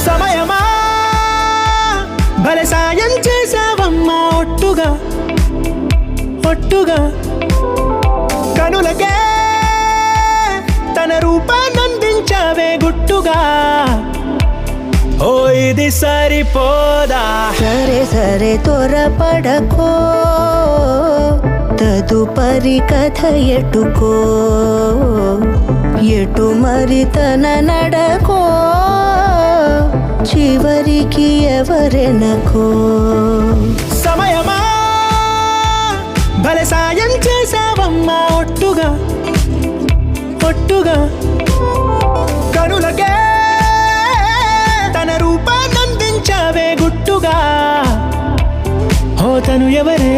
సమయమా భలే సాయం చేసావమ్మా ఒట్టుగా ఒట్టుగా కనులకే తన రూపాన్నందించావే గుట్టుగా ఓ ఇది సరిపోదా సరే సరే త్వరపడకో తదుపరి కథ ఎటుకో ఎటు మరి తన నడకో చివరికి ఎవరెనకో సమయమా భలే సాయం చేసావమ్మా ఒట్టుగా ఒట్టుగా కనులకే తన రూపాన్నందించావే గుట్టుగా ఓ తను ఎవరే